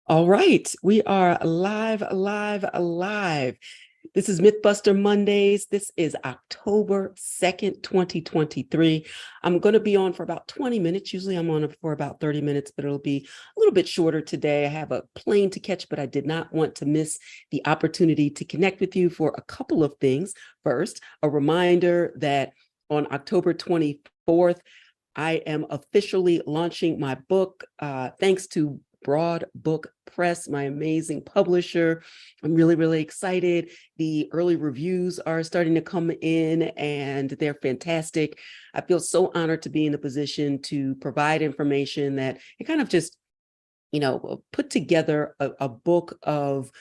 All right, we are live. This is Mythbuster Mondays. This is October 2nd, 2023. I'm going to be on for about 20 minutes. Usually I'm on for about 30 minutes, but it'll be a little bit shorter today. I have a plane to catch, but I did not want to miss the opportunity to connect with you for a couple of things. First, a reminder that on October 24th, I am officially launching my book, thanks to Broad Book Press, my amazing publisher. I'm really excited. The early reviews are starting to come in and they're fantastic. I feel so honored to be in a position to provide information that it kind of just, put together a book of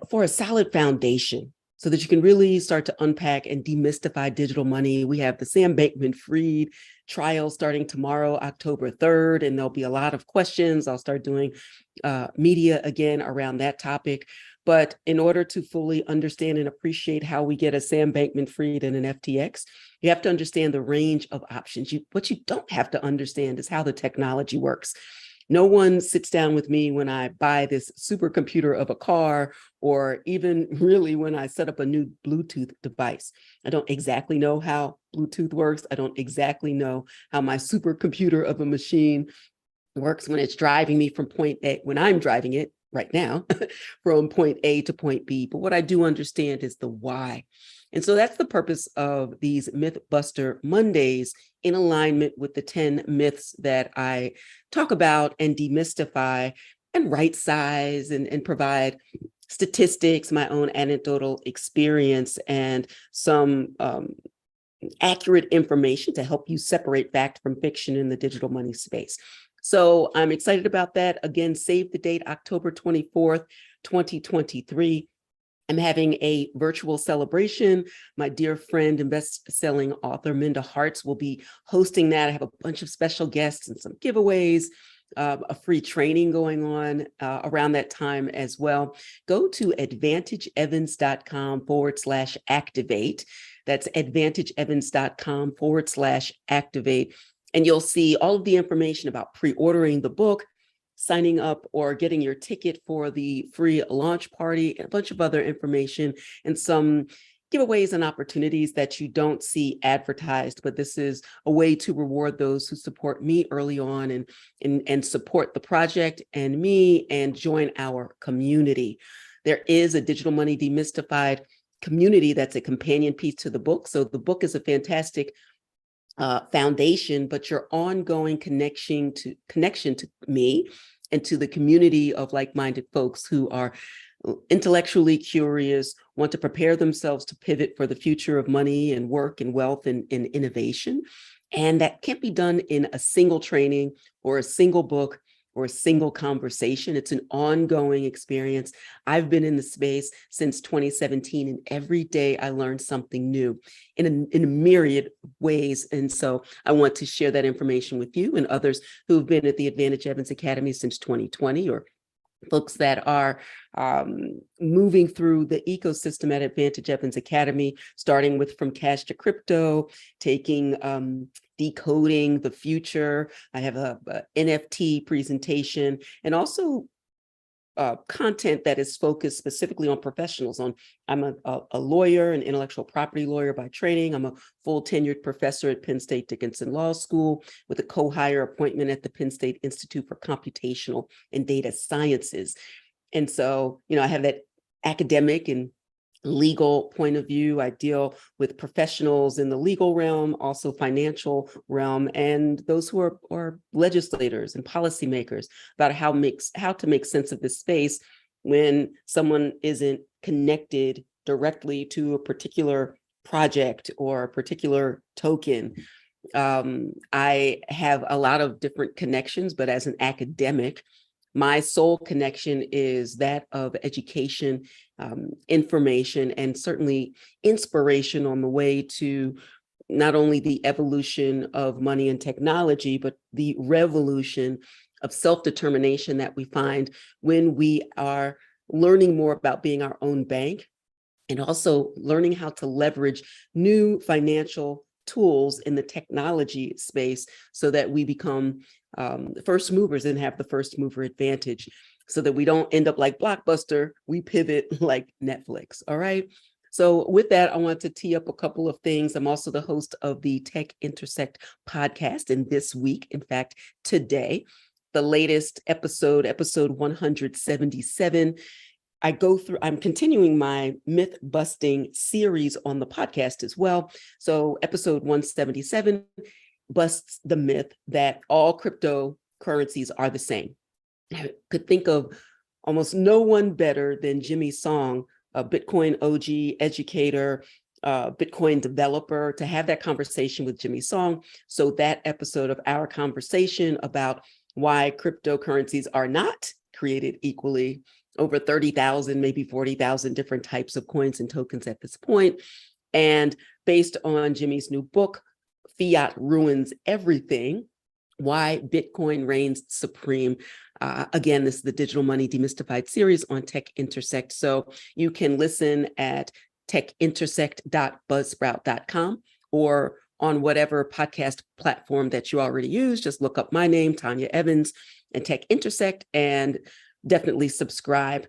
for a solid foundation so that you can really start to unpack and demystify digital money. We have the Sam Bankman-Fried trial starting tomorrow, October 3rd, and there'll be a lot of questions. I'll start doing media again around that topic. But in order to fully understand and appreciate how we get a Sam Bankman-Fried and an FTX, you have to understand the range of options. What you don't have to understand is how the technology works. No one sits down with me when I buy this supercomputer of a car, or even really when I set up a new Bluetooth device. I don't exactly know how Bluetooth works. I don't exactly know how my supercomputer of a machine works when it's driving me from point A, when I'm driving it right now, from point A to point B. But what I do understand is the why. And so that's the purpose of these Mythbuster Mondays, in alignment with the 10 myths that I talk about and demystify and right size and provide statistics, my own anecdotal experience, and some accurate information to help you separate fact from fiction in the digital money space. So I'm excited about that. Again, save the date, October 24th, 2023. I'm having a virtual celebration. My dear friend and best-selling author, Minda Harts, will be hosting that. I have a bunch of special guests and some giveaways, a free training going on around that time as well. Go to advantageevans.com/activate. That's advantageevans.com/activate. And you'll see all of the information about pre-ordering the book, signing up or getting your ticket for the free launch party, and a bunch of other information and some giveaways and opportunities that you don't see advertised. But this is a way to reward those who support me early on and support the project and me and join our community. There is a Digital Money Demystified community that's a companion piece to the book. So the book is a fantastic foundation, but your ongoing connection to me and to the community of like-minded folks who are intellectually curious, want to prepare themselves to pivot for the future of money and work and wealth and innovation. And that can't be done in a single training or a single book or a single conversation. It's an ongoing experience. I've been in the space since 2017, and every day I learn something new in a myriad ways. And so I want to share that information with you and others who've been at the Advantage Evans Academy since 2020, or folks that are moving through the ecosystem at Advantage Evans Academy, starting with From Cash to Crypto, taking decoding the future. I have a NFT presentation, and also content that is focused specifically on professionals. I'm a lawyer, an intellectual property lawyer by training. I'm a full tenured professor at Penn State Dickinson Law School with a co-hire appointment at the Penn State Institute for Computational and Data Sciences. And so, I have that academic and legal point of view. I deal with professionals in the legal realm, also financial realm, and those who are legislators and policymakers about how to make sense of this space when someone isn't connected directly to a particular project or a particular token. I have a lot of different connections, but as an academic, my sole connection is that of education, information, and certainly inspiration on the way to not only the evolution of money and technology, but the revolution of self-determination that we find when we are learning more about being our own bank, and also learning how to leverage new financial tools in the technology space so that we become first movers and have the first mover advantage so that we don't end up like Blockbuster, we pivot like Netflix, all right? So with that, I want to tee up a couple of things. I'm also the host of the Tech Intersect podcast, and this week, in fact, today, the latest episode 177, I'm continuing my myth busting series on the podcast as well. So episode 177 busts the myth that all cryptocurrencies are the same. I could think of almost no one better than Jimmy Song, a Bitcoin OG educator, Bitcoin developer, to have that conversation with Jimmy Song. So that episode of our conversation about why cryptocurrencies are not created equally, over 30,000, maybe 40,000 different types of coins and tokens at this point. And based on Jimmy's new book, Fiat Ruins Everything, Why Bitcoin Reigns Supreme. Again, this is the Digital Money Demystified series on Tech Intersect. So you can listen at techintersect.buzzsprout.com or on whatever podcast platform that you already use. Just look up my name, Tanya Evans, and Tech Intersect, and definitely subscribe.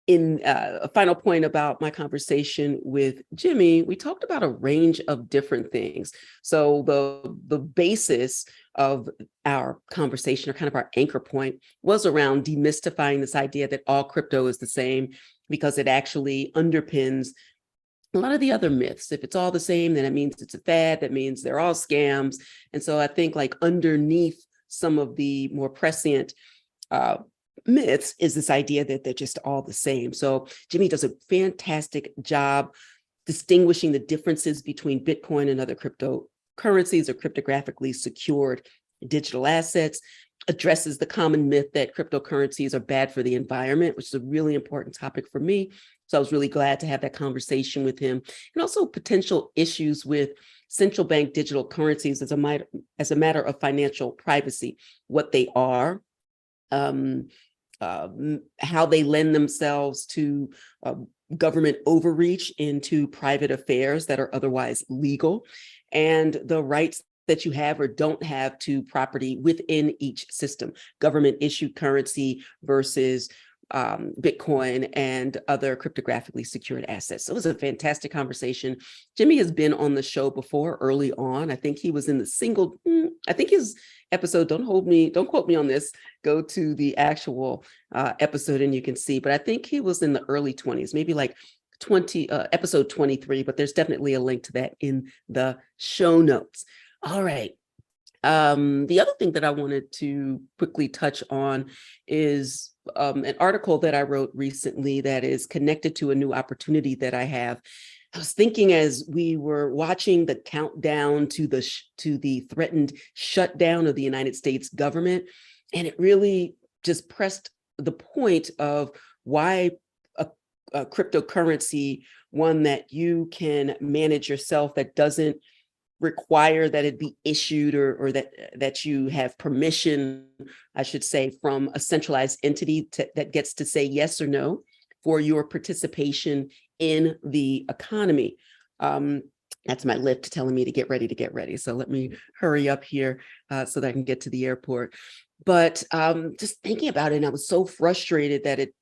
In a final point about my conversation with Jimmy, we talked about a range of different things. So the basis of our conversation, or kind of our anchor point, was around demystifying this idea that all crypto is the same, because it actually underpins a lot of the other myths. If it's all the same, then it means it's a fad. That means they're all scams. And so I think, like, underneath some of the more prescient myths is this idea that they're just all the same. So Jimmy does a fantastic job distinguishing the differences between Bitcoin and other cryptocurrencies or cryptographically secured digital assets, addresses the common myth that cryptocurrencies are bad for the environment, which is a really important topic for me. So I was really glad to have that conversation with him, and also potential issues with central bank digital currencies as a matter of financial privacy, what they are, how they lend themselves to government overreach into private affairs that are otherwise legal, and the rights that you have or don't have to property within each system, government issued currency versus Bitcoin and other cryptographically secured assets. So it was a fantastic conversation. Jimmy has been on the show before early on. I think he was in I think his episode, don't quote me on this, go to the actual episode and you can see, but I think he was in the early 20s, maybe like episode 23, but there's definitely a link to that in the show notes. All right. The other thing that I wanted to quickly touch on is an article that I wrote recently that is connected to a new opportunity that I have. I was thinking, as we were watching the countdown to the threatened shutdown of the United States government, and it really just pressed the point of why a cryptocurrency, one that you can manage yourself, that doesn't require that it be issued or that you have permission, I should say, from a centralized entity that gets to say yes or no for your participation in the economy. That's my Lyft telling me to get ready. So let me hurry up here so that I can get to the airport. But just thinking about it, and I was so frustrated that it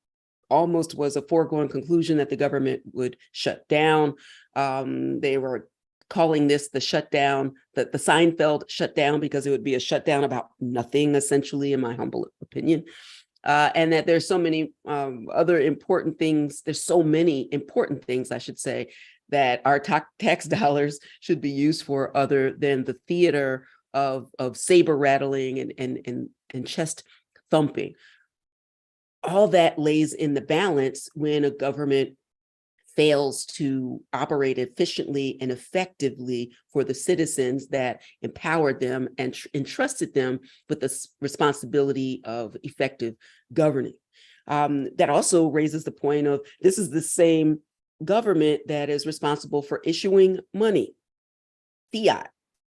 almost was a foregone conclusion that the government would shut down. They were calling this the shutdown, the Seinfeld shutdown, because it would be a shutdown about nothing, essentially, in my humble opinion. And that there's so many other important things. There's so many important things, I should say, that our tax dollars should be used for, other than the theater of saber rattling and chest thumping. All that lays in the balance when a government fails to operate efficiently and effectively for the citizens that empowered them and entrusted them with the responsibility of effective governing. That also raises the point of, this is the same government that is responsible for issuing money, fiat,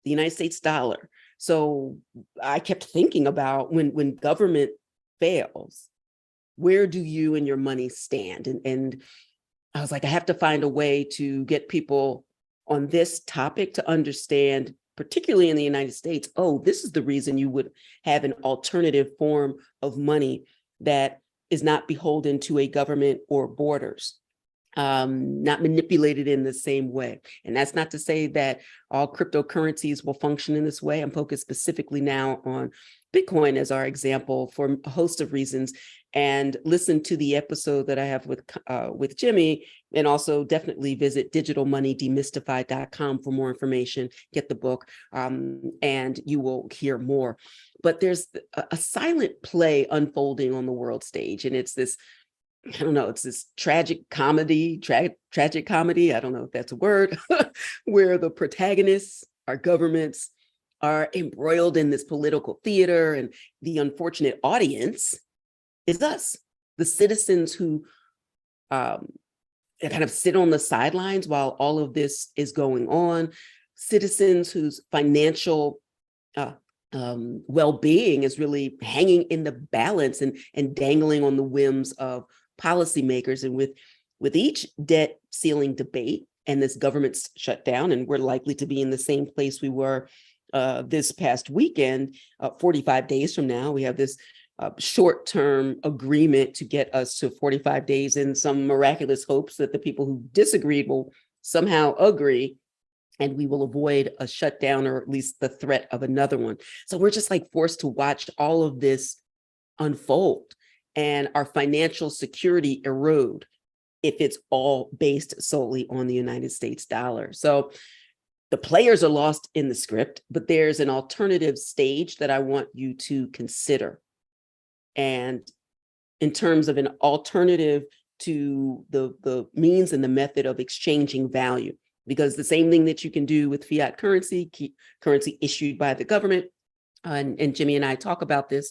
the United States dollar. So I kept thinking about, when government fails, where do you and your money stand? And I was like, I have to find a way to get people on this topic to understand particularly in the United States, oh, this is the reason you would have an alternative form of money that is not beholden to a government or borders, not manipulated in the same way. And that's not to say that all cryptocurrencies will function in this way. I'm focused specifically now on Bitcoin as our example for a host of reasons. And listen to the episode that I have with Jimmy, and also definitely visit digitalmoneydemystified.com for more information, get the book, and you will hear more. But there's a silent play unfolding on the world stage, and it's this, I don't know, it's this tragic comedy. I don't know if that's a word, where the protagonists, our governments, are embroiled in this political theater, and the unfortunate audience is us, the citizens who kind of sit on the sidelines while all of this is going on, citizens whose financial well-being is really hanging in the balance and dangling on the whims of policymakers. And with each debt ceiling debate and this government shutdown, and we're likely to be in the same place we were this past weekend, 45 days from now, we have this short-term agreement to get us to 45 days in some miraculous hopes that the people who disagreed will somehow agree, and we will avoid a shutdown or at least the threat of another one. So we're just like forced to watch all of this unfold and our financial security erode if it's all based solely on the United States dollar. So the players are lost in the script, but there's an alternative stage that I want you to consider. And in terms of an alternative to the means and the method of exchanging value, because the same thing that you can do with fiat currency issued by the government, and Jimmy and I talk about this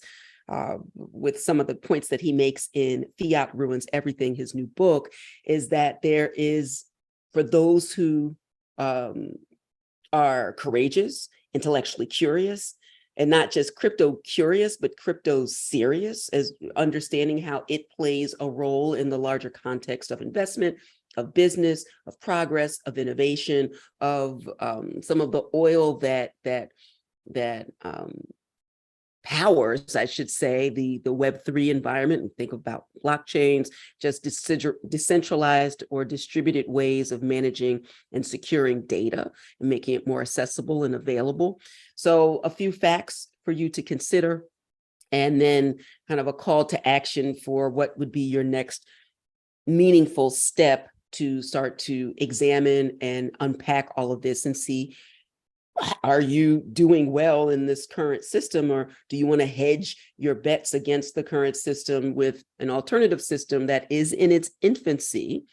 with some of the points that he makes in Fiat Ruins Everything, his new book, is that there is, for those who are courageous, intellectually curious, and not just crypto curious, but crypto serious, as understanding how it plays a role in the larger context of investment, of business, of progress, of innovation, of some of the oil that powers, I should say, the Web3 environment. And think about blockchains, just decentralized or distributed ways of managing and securing data and making it more accessible and available. So a few facts for you to consider, and then kind of a call to action for what would be your next meaningful step to start to examine and unpack all of this and see, are you doing well in this current system, or do you want to hedge your bets against the current system with an alternative system that is in its infancy,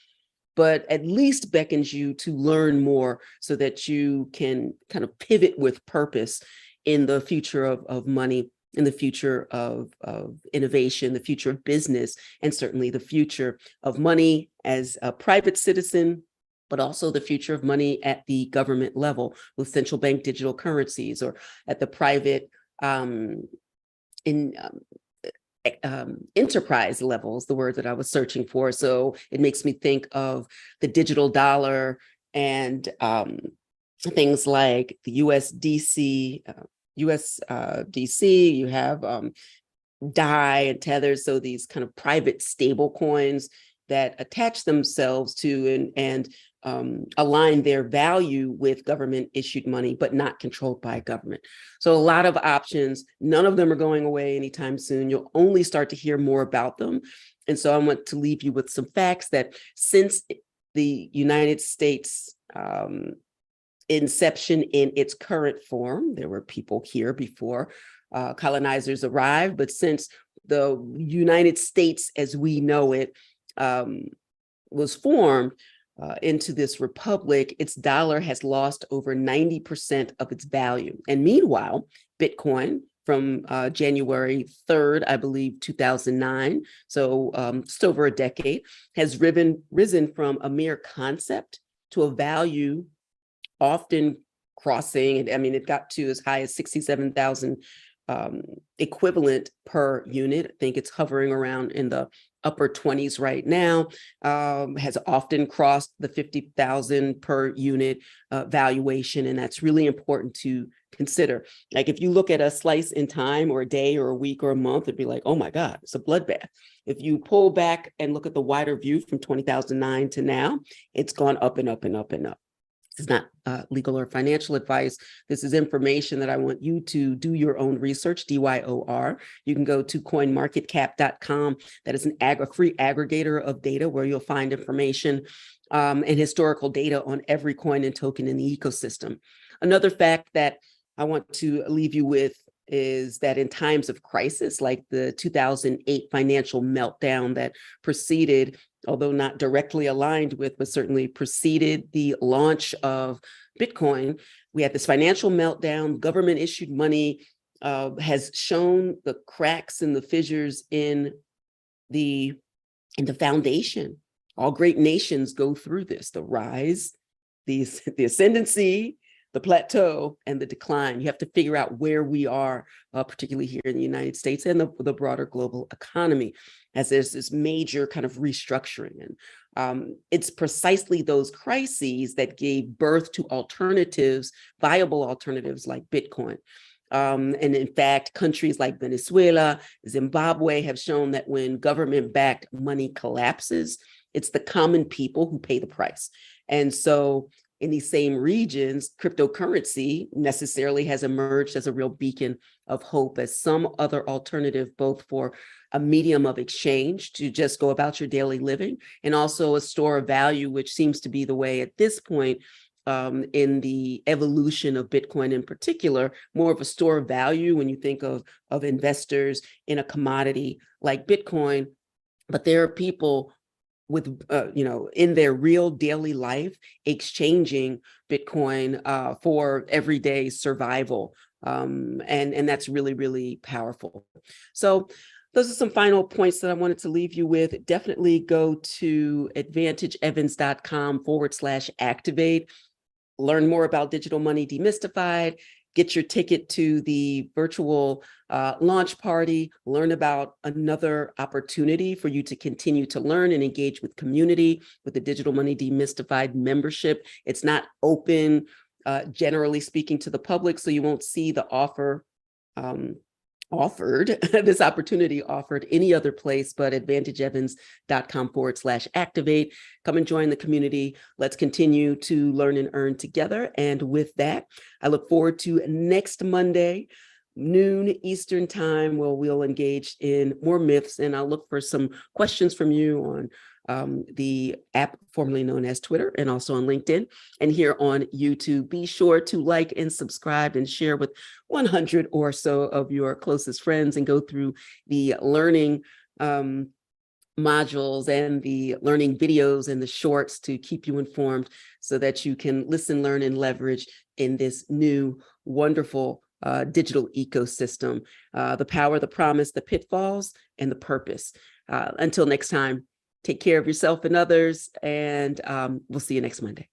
but at least beckons you to learn more so that you can kind of pivot with purpose in the future of money, in the future of innovation, the future of business, and certainly the future of money as a private citizen, but also the future of money at the government level with central bank digital currencies, or at the private enterprise level is the word that I was searching for. So it makes me think of the digital dollar and things like the USDC, you have DAI and Tether. So these kind of private stable coins that attach themselves to and align their value with government issued money, but not controlled by government. So a lot of options, none of them are going away anytime soon. You'll only start to hear more about them. And so I want to leave you with some facts that since the United States inception in its current form, there were people here before colonizers arrived, but since the United States as we know it was formed into this republic, its dollar has lost over 90% of its value. And meanwhile, Bitcoin from January 3rd, I believe, 2009, so just over a decade, has risen from a mere concept to a value often crossing, I mean, it got to as high as $67,000 equivalent per unit. I think it's hovering around in the upper 20s right now, has often crossed the 50,000 per unit valuation. And that's really important to consider. Like if you look at a slice in time or a day or a week or a month, it'd be like, oh my God, it's a bloodbath. If you pull back and look at the wider view from 2009 to now, it's gone up and up and up and up. This is not legal or financial advice. This is information that I want you to do your own research, DYOR. You can go to coinmarketcap.com. That is a free aggregator of data where you'll find information and historical data on every coin and token in the ecosystem. Another fact that I want to leave you with is that in times of crisis, like the 2008 financial meltdown that preceded, although not directly aligned with, but certainly preceded the launch of Bitcoin, we had this financial meltdown. Government issued money has shown the cracks and the fissures in the foundation. All great nations go through this: the rise, the ascendancy, the plateau, and the decline. You have to figure out where we are, particularly here in the United States and the broader global economy, as there's this major kind of restructuring. And it's precisely those crises that gave birth to alternatives, viable alternatives like Bitcoin. And in fact, countries like Venezuela, Zimbabwe have shown that when government-backed money collapses, it's the common people who pay the price. And so in these same regions, cryptocurrency necessarily has emerged as a real beacon of hope, as some other alternative, both for a medium of exchange to just go about your daily living, and also a store of value, which seems to be the way at this point in the evolution of Bitcoin in particular, more of a store of value when you think of investors in a commodity like Bitcoin. But there are people with, in their real daily life, exchanging Bitcoin for everyday survival. And that's really, really powerful. So those are some final points that I wanted to leave you with. Definitely go to advantageevans.com/activate. Learn more about digital money demystified. Get your ticket to the virtual launch party, learn about another opportunity for you to continue to learn and engage with community with the Digital Money Demystified membership. It's not open, generally speaking, to the public, so you won't see the offer offered, this opportunity offered any other place but advantageevans.com/activate. Come and join the community. Let's continue to learn and earn together. And with that, I look forward to next Monday, noon Eastern time, where we'll engage in more myths, and I'll look for some questions from you on the app formerly known as Twitter, and also on LinkedIn and here on YouTube. Be sure to like and subscribe and share with 100 or so of your closest friends, and go through the learning modules and the learning videos and the shorts to keep you informed so that you can listen, learn, and leverage in this new, wonderful digital ecosystem. The power, the promise, the pitfalls, and the purpose. Until next time, take care of yourself and others, and we'll see you next Monday.